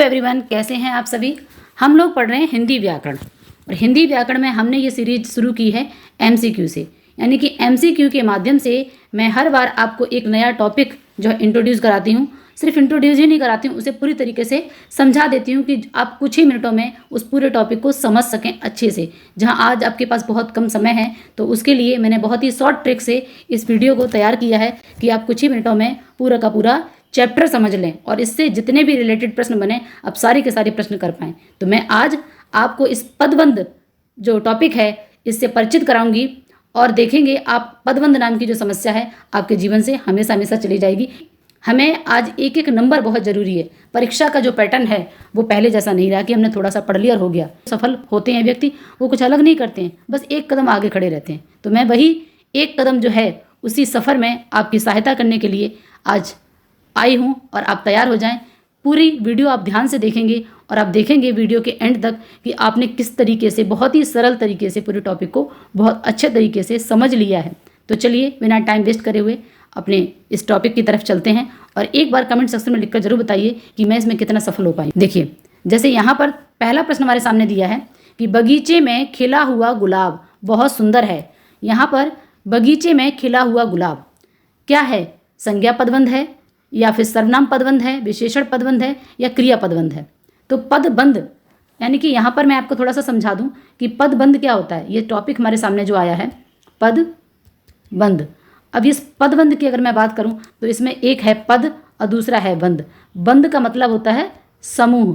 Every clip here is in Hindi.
हेलो एवरीवन, कैसे हैं आप सभी। हम लोग पढ़ रहे हैं हिंदी व्याकरण और हिंदी व्याकरण में हमने ये सीरीज शुरू की है एमसीक्यू से, यानी कि एमसीक्यू के माध्यम से मैं हर बार आपको एक नया टॉपिक जो इंट्रोड्यूस कराती हूँ। सिर्फ इंट्रोड्यूस ही नहीं कराती हूँ, उसे पूरी तरीके से समझा देती हूँ कि आप कुछ ही मिनटों में उस पूरे टॉपिक को समझ सकें अच्छे से। जहाँ आज आपके पास बहुत कम समय है तो उसके लिए मैंने बहुत ही शॉर्ट ट्रिक से इस वीडियो को तैयार किया है कि आप कुछ ही मिनटों में पूरा का पूरा चैप्टर समझ लें और इससे जितने भी रिलेटेड प्रश्न बने आप सारे के सारे प्रश्न कर पाएँ। तो मैं आज आपको इस पदबंध जो टॉपिक है इससे परिचित कराऊंगी और देखेंगे आप पदबंध नाम की जो समस्या है आपके जीवन से हमेशा हमेशा चली जाएगी। हमें आज एक एक नंबर बहुत ज़रूरी है। परीक्षा का जो पैटर्न है वो पहले जैसा नहीं रहा कि हमने थोड़ा सा पढ़ लिया और हो गया। सफल होते हैं व्यक्ति वो कुछ अलग नहीं करते हैं, बस एक कदम आगे खड़े रहते हैं। तो मैं वही एक कदम जो है उसी सफ़र में आपकी सहायता करने के लिए आज आई हूँ और आप तैयार हो जाएं। पूरी वीडियो आप ध्यान से देखेंगे और आप देखेंगे वीडियो के एंड तक कि आपने किस तरीके से बहुत ही सरल तरीके से पूरे टॉपिक को बहुत अच्छे तरीके से समझ लिया है। तो चलिए बिना टाइम वेस्ट करे हुए अपने इस टॉपिक की तरफ चलते हैं और एक बार कमेंट सेक्शन में लिखकर जरूर बताइए कि मैं इसमें कितना सफल हो पाई। देखिए, जैसे यहाँ पर पहला प्रश्न हमारे सामने दिया है कि बगीचे में खिला हुआ गुलाब बहुत सुंदर है। यहाँ पर बगीचे में खिला हुआ गुलाब क्या है? संज्ञा पदबंध है या फिर सर्वनाम पदबंध है, विशेषण पदबंध है या क्रिया पदबंध है। तो पदबंध यानी कि यहाँ पर मैं आपको थोड़ा सा समझा दूं कि पदबंध क्या होता है। ये टॉपिक हमारे सामने जो आया है पदबंध। अब इस पदबंध की अगर मैं बात करूं तो इसमें एक है पद और दूसरा है बंध। बंध का मतलब होता है समूह।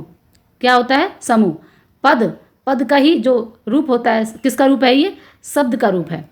क्या होता है? समूह। पद का ही जो रूप होता है, किसका रूप है? ये शब्द का रूप है।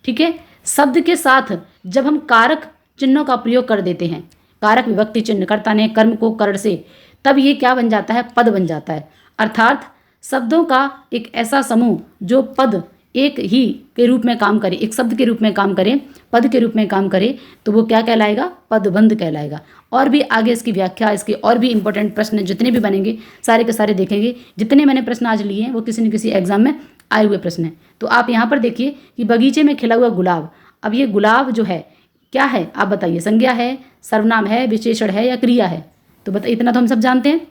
ठीक है, शब्द के साथ जब हम कारक चिन्हों का प्रयोग कर देते हैं, कारक विभक्ति चिन्ह, कर्ता ने कर्म को करण से, तब ये क्या बन जाता है? पद बन जाता है। अर्थात शब्दों का एक ऐसा समूह जो पद एक ही के रूप में काम करे, एक शब्द के रूप में काम करे, पद के रूप में काम करे, तो वो क्या कहलाएगा? पदबंध कहलाएगा। और भी आगे इसकी व्याख्या, इसके और भी इंपॉर्टेंट प्रश्न जितने भी बनेंगे सारे के सारे देखेंगे। जितने मैंने प्रश्न आज लिए हैं वो किसी न किसी एग्जाम में आए हुए प्रश्न हैं। तो आप यहाँ पर देखिए कि बगीचे में खिला हुआ गुलाब। अब ये गुलाब जो है क्या है आप बताइए? संज्ञा है, सर्वनाम है, विशेषण है या क्रिया है? तो बताइए, इतना तो हम सब जानते हैं,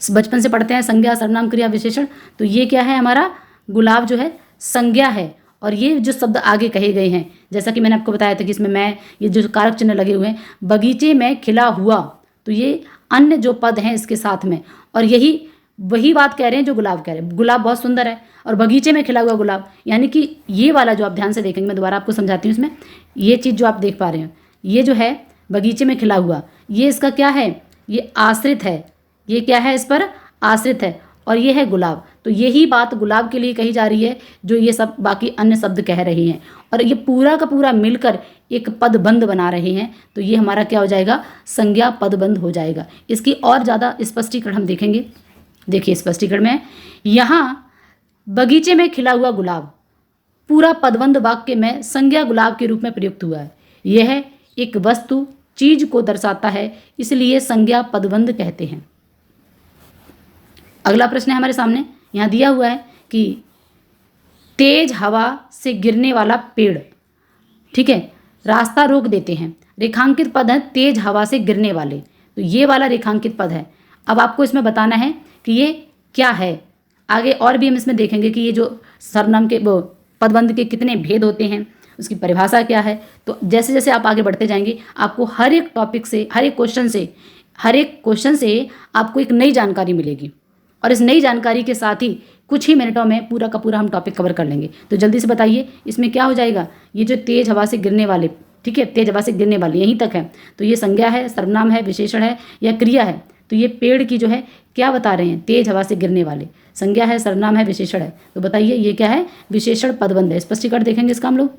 बचपन से पढ़ते हैं संज्ञा, सर्वनाम, क्रिया, विशेषण। तो ये क्या है? हमारा गुलाब जो है संज्ञा है। और ये जो शब्द आगे कहे गए हैं, जैसा कि मैंने आपको बताया था कि इसमें मैं ये जो कारक चिन्ह लगे हुए हैं, बगीचे में खिला हुआ, तो ये अन्य जो पद हैं इसके साथ में, और यही वही बात कह रहे हैं जो गुलाब कह रहे हैं। गुलाब बहुत सुंदर है और बगीचे में खिला हुआ गुलाब, यानी कि ये वाला जो आप ध्यान से देखेंगे, मैं दोबारा आपको समझाती हूँ। इसमें ये चीज़ जो आप देख पा रहे हैं, ये जो है बगीचे में खिला हुआ, ये इसका क्या है? ये आश्रित है। ये क्या है? इस पर आश्रित है। और ये है गुलाब। तो यही बात गुलाब के लिए कही जा रही है जो ये सब बाकी अन्य शब्द कह रहे हैं, और ये पूरा का पूरा मिलकर एक पदबंध बना रहे हैं। तो ये हमारा क्या हो जाएगा? संज्ञा पदबंध हो जाएगा। इसकी और ज़्यादा स्पष्टीकरण हम देखेंगे। देखिए स्पष्टीकरण में, यहाँ बगीचे में खिला हुआ गुलाब पूरा पदबंध वाक्य में संज्ञा गुलाब के रूप में प्रयुक्त हुआ है। यह एक वस्तु, चीज को दर्शाता है, इसलिए संज्ञा पदबंध कहते हैं। अगला प्रश्न है हमारे सामने, यहाँ दिया हुआ है कि तेज हवा से गिरने वाला पेड़, ठीक है, रास्ता रोक देते हैं। रेखांकित पद है तेज हवा से गिरने वाले, तो ये वाला रेखांकित पद है। अब आपको इसमें बताना है कि ये क्या है। आगे और भी हम इसमें देखेंगे कि ये जो सर्वनाम के वो पदबंध के कितने भेद होते हैं, उसकी परिभाषा क्या है। तो जैसे जैसे आप आगे बढ़ते जाएंगे आपको हर एक टॉपिक से, हर एक क्वेश्चन से आपको एक नई जानकारी मिलेगी, और इस नई जानकारी के साथ ही कुछ ही मिनटों में पूरा का पूरा हम टॉपिक कवर कर लेंगे। तो जल्दी से बताइए इसमें क्या हो जाएगा? ये जो तेज हवा से गिरने वाले, ठीक है, तेज हवा से गिरने वाले यहीं तक है, तो ये संज्ञा है, सर्वनाम है, विशेषण है या क्रिया है? तो ये पेड़ की जो है क्या बता रहे हैं? तेज हवा से गिरने वाले, संज्ञा है, सर्वनाम है, विशेषण है। तो बताइए ये क्या है? विशेषण पदबंध है। स्पष्टीकरण देखेंगे इसका हम लोग।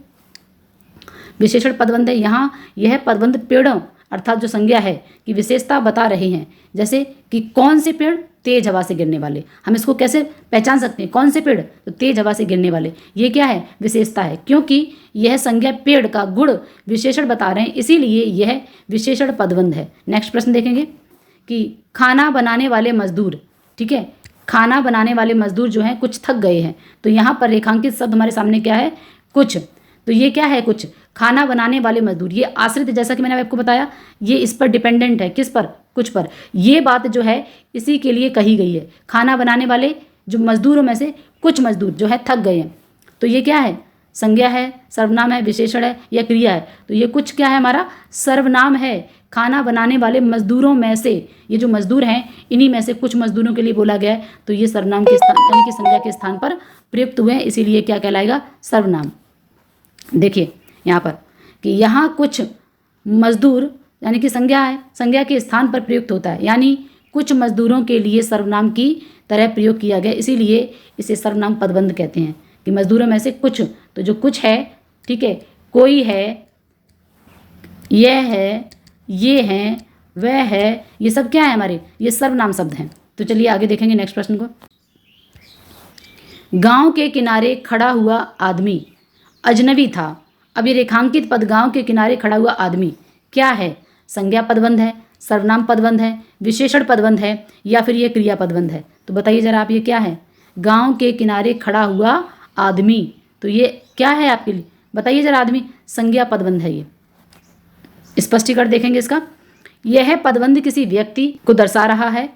विशेषण पदबंध है। यहाँ यह पदबंध पेड़ों अर्थात जो संज्ञा है की विशेषता बता रहे हैं। जैसे कि कौन से पेड़? तेज हवा से गिरने वाले। हम इसको कैसे पहचान सकते हैं? कौन से पेड़? तो तेज हवा से गिरने वाले। ये क्या है? विशेषता है, क्योंकि यह संज्ञा पेड़ का गुण विशेषण बता रहे हैं, इसीलिए यह विशेषण पदबंध है। नेक्स्ट प्रश्न देखेंगे कि खाना बनाने वाले मजदूर, ठीक है, खाना बनाने वाले मजदूर जो हैं कुछ थक गए हैं। तो यहाँ पर रेखांकित शब्द हमारे सामने क्या है? कुछ। तो ये क्या है? कुछ। खाना बनाने वाले मजदूर, ये आश्रित, जैसा कि मैंने आपको बताया, ये इस पर डिपेंडेंट है, किस पर, कुछ पर। ये बात जो है इसी के लिए कही गई है। खाना बनाने वाले जो मजदूरों में से कुछ मजदूर जो है थक गए हैं, तो ये क्या है, संज्ञा है, सर्वनाम है, विशेषण है या क्रिया है? तो ये कुछ क्या है, हमारा सर्वनाम है। खाना बनाने वाले मजदूरों में से, ये जो मजदूर हैं इन्हीं में से कुछ मजदूरों के लिए बोला गया है, तो ये सर्वनाम के स्थान यानी कि संज्ञा के स्थान पर प्रयुक्त हुए हैं, इसीलिए क्या कहलाएगा, सर्वनाम। देखिए यहाँ पर कि यहाँ कुछ मजदूर यानी कि संज्ञा है, संज्ञा के स्थान पर प्रयुक्त होता है, यानी कुछ मजदूरों के लिए सर्वनाम की तरह प्रयोग किया गया, इसीलिए इसे सर्वनाम पदबंध कहते हैं कि मजदूरों में से कुछ। तो जो कुछ है, ठीक है, कोई है, यह है, ये हैं, वह है, ये सब क्या है हमारे, ये सर्वनाम शब्द हैं। तो चलिए आगे देखेंगे नेक्स्ट प्रश्न को। गांव के किनारे खड़ा हुआ आदमी अजनबी था। अब ये रेखांकित पद गांव के किनारे खड़ा हुआ आदमी क्या है, संज्ञा पदबंध है, सर्वनाम पदबंध है, विशेषण पदबंध है या फिर ये क्रिया पदबंध है? तो बताइए जरा आप, ये क्या है, गांव के किनारे खड़ा हुआ आदमी, तो ये क्या है आपके लिए, बताइए जरा। आदमी संज्ञा पदबंध है, ये स्पष्टीकरण देखेंगे इसका। यह पदबंध किसी व्यक्ति को दर्शा रहा है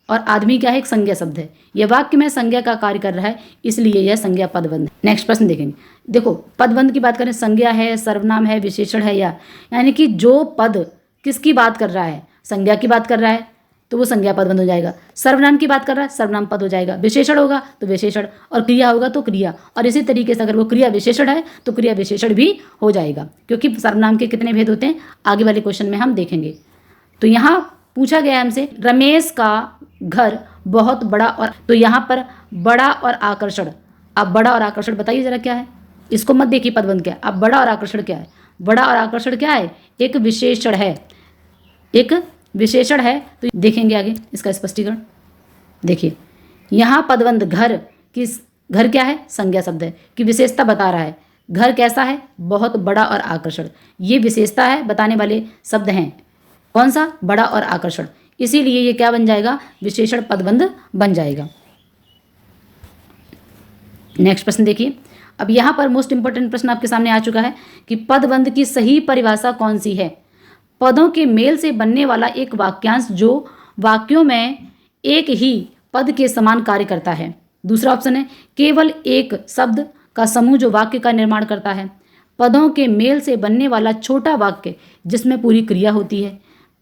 और आदमी क्या है, एक संज्ञा शब्द है। यह वाक्य में संज्ञा का कार्य कर रहा है, इसलिए यह संज्ञा पदबंध है। नेक्स्ट प्रश्न देखेंगे। देखो पदबंध की बात करें, संज्ञा है, सर्वनाम है, विशेषण है, या यानी कि जो पद किसकी बात कर रहा है, संज्ञा की बात कर रहा है तो वो संज्ञा पदबंध हो जाएगा। सर्वनाम की बात कर रहा है, सर्वनाम पद हो जाएगा। विशेषण होगा तो विशेषण, और क्रिया होगा तो क्रिया, और इसी तरीके से अगर वो क्रिया विशेषण है तो क्रिया विशेषण भी हो जाएगा, क्योंकि सर्वनाम के कितने भेद होते हैं आगे वाले क्वेश्चन में हम देखेंगे। तो यहाँ पूछा गया हमसे, रमेश का घर बहुत बड़ा, और तो यहाँ पर बड़ा और आकर्षण, अब बड़ा और आकर्षण बताइए जरा क्या है, इसको मत देखिए पदबंध क्या है। अब बड़ा और आकर्षण क्या है, बड़ा और आकर्षण क्या है, एक विशेषण है, एक विशेषण है। तो देखेंगे आगे इसका स्पष्टीकरण। देखिए यहाँ पदबंध घर की, घर क्या है, संज्ञा शब्द है, की विशेषता बता रहा है। घर कैसा है, बहुत बड़ा और आकर्षण, ये विशेषता है बताने वाले शब्द हैं। कौन सा, बड़ा और आकर्षण, इसीलिए ये क्या बन जाएगा, विशेषण पदबंध बन जाएगा। नेक्स्ट प्रश्न देखिए। अब यहाँ पर मोस्ट इंपोर्टेंट प्रश्न आपके सामने आ चुका है कि पदबंध की सही परिभाषा कौन सी है। पदों के मेल से बनने वाला एक वाक्यांश जो वाक्यों में एक ही पद के समान कार्य करता है। दूसरा ऑप्शन है केवल एक शब्द का समूह जो वाक्य का निर्माण करता है। पदों के मेल से बनने वाला छोटा वाक्य जिसमें पूरी क्रिया होती है।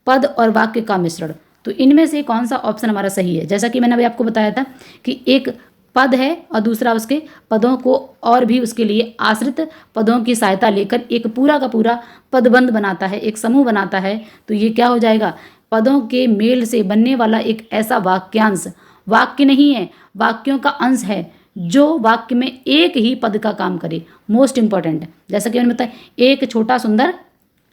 पद और वाक्य का मिश्रण। तो इनमें से कौन सा ऑप्शन हमारा सही है? जैसा कि मैंने अभी आपको बताया था कि एक पद है और दूसरा उसके पदों को और भी उसके लिए आश्रित पदों की सहायता लेकर एक पूरा का पूरा पदबंध बनाता है, एक समूह बनाता है। तो ये क्या हो जाएगा, पदों के मेल से बनने वाला एक ऐसा वाक्यांश, वाक्य नहीं है, वाक्यों का अंश है जो वाक्य में एक ही पद का काम करे। मोस्ट इंपॉर्टेंट है, जैसा कि मैंने बताया, एक छोटा सुंदर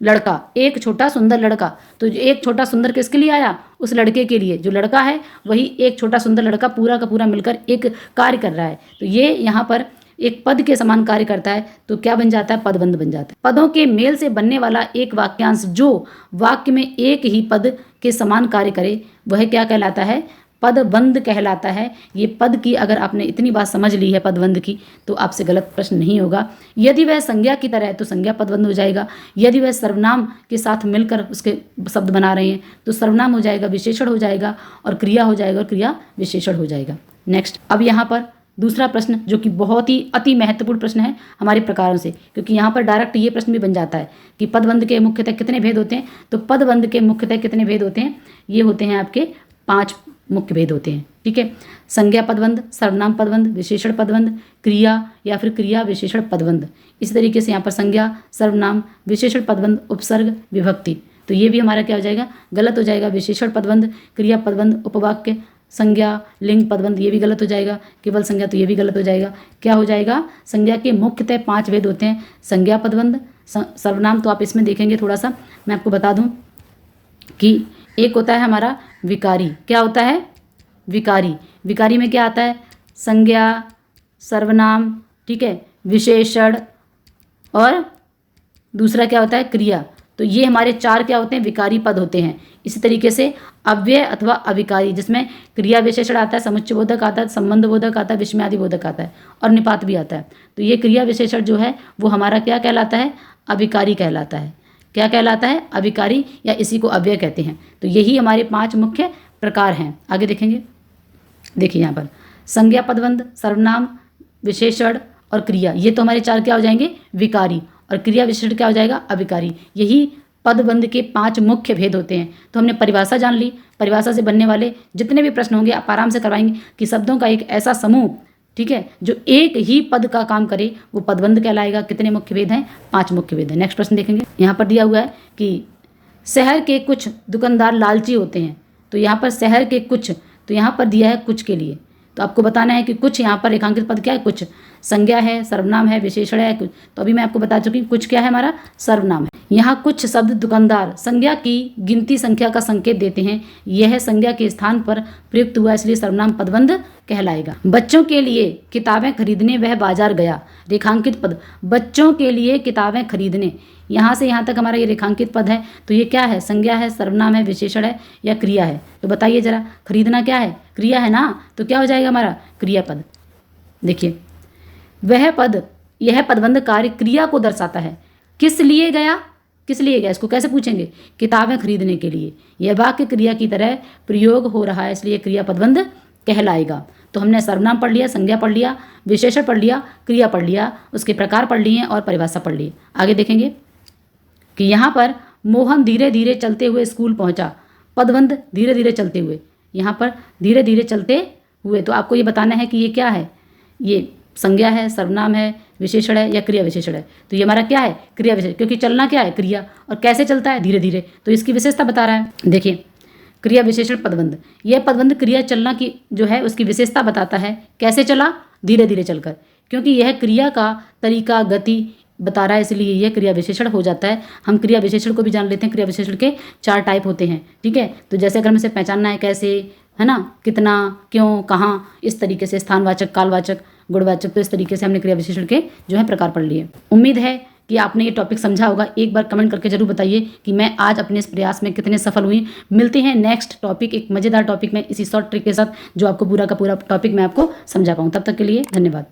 लड़का, एक छोटा सुंदर लड़का। तो जो एक छोटा सुंदर किसके लिए आया, उस लड़के के लिए, जो लड़का है वही एक छोटा सुंदर लड़का पूरा का पूरा मिलकर एक कार्य कर रहा है। तो ये यहाँ पर एक पद के समान कार्य करता है, तो क्या बन जाता है, पदबंध बन जाता है। पदों के मेल से बनने वाला एक वाक्यांश जो वाक्य में एक ही पद के समान कार्य करे वह क्या कहलाता है, पदबंध कहलाता है। ये पद की अगर आपने इतनी बात समझ ली है पदबंध की, तो आपसे गलत प्रश्न नहीं होगा। यदि वह संज्ञा की तरह है तो संज्ञा पदबंध हो जाएगा। यदि वह सर्वनाम के साथ मिलकर उसके शब्द बना रहे हैं तो सर्वनाम हो जाएगा, विशेषण हो जाएगा, और क्रिया हो जाएगा, और क्रिया विशेषण हो जाएगा। नेक्स्ट, अब यहाँ पर दूसरा प्रश्न जो कि बहुत ही अति महत्वपूर्ण प्रश्न है हमारे प्रकारों से, क्योंकि यहाँ पर डायरेक्ट ये प्रश्न भी बन जाता है कि पदबंध के मुख्यतः कितने भेद होते हैं। तो पदबंध के मुख्यतः कितने भेद होते हैं, ये होते हैं आपके 5 मुख्य भेद होते हैं। ठीक है, संज्ञा पदबंध, सर्वनाम पदबंध, विशेषण पदबंध, क्रिया या फिर क्रिया विशेषण पदबंध। इस तरीके से यहाँ पर संज्ञा, सर्वनाम, विशेषण पदबंध, उपसर्ग, विभक्ति। तो ये भी हमारा क्या हो जाएगा, गलत हो जाएगा। विशेषण पदबंध, क्रिया पदबंध, उपवाक्य, संज्ञा, लिंग पदबंध, ये भी गलत हो जाएगा। केवल संज्ञा, तो ये भी गलत हो जाएगा। क्या हो जाएगा, संज्ञा के मुख्यतः 5 भेद होते हैं। संज्ञा पदबंध, सर्वनाम, तो आप इसमें देखेंगे थोड़ा सा मैं आपको बता दूं कि एक होता है हमारा विकारी। क्या होता है, विकारी। विकारी में क्या आता है, संज्ञा, सर्वनाम, ठीक है, विशेषण, और दूसरा क्या होता है, क्रिया। तो ये हमारे 4 क्या होते हैं, विकारी पद होते हैं। इसी तरीके से अव्यय अथवा अविकारी, जिसमें क्रिया विशेषण आता है, समुच्चय बोधक आता है, संबंध बोधक आता है, विस्मयादि बोधक आता है और निपात भी आता है। तो ये क्रिया विशेषण जो है वो हमारा क्या कहलाता है? अविकारी कहलाता है। क्या कहलाता है? अविकारी, या इसी को अव्यय कहते हैं। तो यही हमारे 5 मुख्य प्रकार हैं। आगे देखेंगे। देखिए यहाँ पर संज्ञा पदबंध, सर्वनाम, विशेषण और क्रिया, ये तो हमारे 4 क्या हो जाएंगे? विकारी। और क्रिया विशेषण क्या हो जाएगा? अविकारी। यही पदबंध के 5 मुख्य भेद होते हैं। तो हमने परिभाषा जान ली। परिभाषा से बनने वाले जितने भी प्रश्न होंगे आप आराम से करवाएंगे कि शब्दों का एक ऐसा समूह, ठीक है, जो एक ही पद का काम करे वो पदबंध कहलाएगा। कितने मुख्य भेद हैं? 5 मुख्य भेद हैं। नेक्स्ट प्रश्न देखेंगे। यहाँ पर दिया हुआ है कि शहर के कुछ दुकानदार लालची होते हैं। तो यहाँ पर शहर के कुछ, तो यहाँ पर दिया है कुछ के लिए। तो आपको बताना है कि कुछ, यहाँ पर रेखांकित पद क्या है? कुछ। संज्ञा है, सर्वनाम है, विशेषण है, कुछ। तो अभी मैं आपको बता चुकी हूँ कुछ क्या है? हमारा सर्वनाम है। यहाँ कुछ शब्द दुकानदार संज्ञा की गिनती संख्या का संकेत देते हैं। यह संज्ञा के स्थान पर प्रयुक्त हुआ, इसलिए सर्वनाम पदबंध कहलाएगा। बच्चों के लिए किताबें खरीदने वह बाजार गया। रेखांकित पद, बच्चों के लिए किताबें खरीदने, यहाँ से यहाँ तक हमारा ये रेखांकित पद है। तो ये क्या है? संज्ञा है, सर्वनाम है, विशेषण है या क्रिया है? तो बताइए जरा, खरीदना क्या है? क्रिया है ना। तो क्या हो जाएगा हमारा? क्रियापद। देखिए, वह पद, यह पदबंध कार्य क्रिया को दर्शाता है। किस लिए गया? किस लिए गया? इसको कैसे पूछेंगे? किताबें खरीदने के लिए। यह वाक्य क्रिया की तरह प्रयोग हो रहा है, इसलिए क्रिया पदबंध कहलाएगा। तो हमने सर्वनाम पढ़ लिया, संज्ञा पढ़ लिया, विशेषण पढ़ लिया, क्रिया पढ़ लिया, उसके प्रकार पढ़ लिए और परिभाषा पढ़ ली। आगे देखेंगे कि यहाँ पर मोहन धीरे धीरे चलते हुए स्कूल पहुँचा। पदबंध धीरे धीरे चलते हुए, यहाँ पर धीरे धीरे चलते हुए। तो आपको ये बताना है कि ये क्या है? ये संज्ञा है, सर्वनाम है, विशेषण है या क्रिया विशेषण है? तो ये हमारा क्या है? क्रिया विशेषण, क्योंकि चलना क्या है? क्रिया। और कैसे चलता है? धीरे धीरे। तो इसकी विशेषता बता रहा है। देखिए, क्रिया विशेषण पदबंध, यह पदबंध क्रिया चलना की जो है उसकी विशेषता बताता है। कैसे चला? धीरे धीरे चलकर, क्योंकि यह क्रिया का तरीका, गति बता रहा है, इसलिए यह क्रिया विशेषण हो जाता है। हम क्रिया विशेषण को भी जान लेते हैं। क्रिया विशेषण के 4 टाइप होते हैं, ठीक है। तो जैसे अगर हमें इसे पहचानना है कैसे, है ना, कितना, क्यों, कहाँ, इस तरीके से स्थानवाचक, कालवाचक, गुणवाचक, तो इस तरीके से हमने क्रिया विशेषण के जो है प्रकार पढ़ लिए। उम्मीद है कि आपने ये टॉपिक समझा होगा। एक बार कमेंट करके जरूर बताइए कि मैं आज अपने इस प्रयास में कितने सफल हुई। मिलते हैं नेक्स्ट टॉपिक, एक मज़ेदार टॉपिक में, इसी शॉर्ट ट्रिक के साथ, जो आपको पूरा का पूरा टॉपिक मैं आपको समझा पाऊँ। तब तक के लिए धन्यवाद।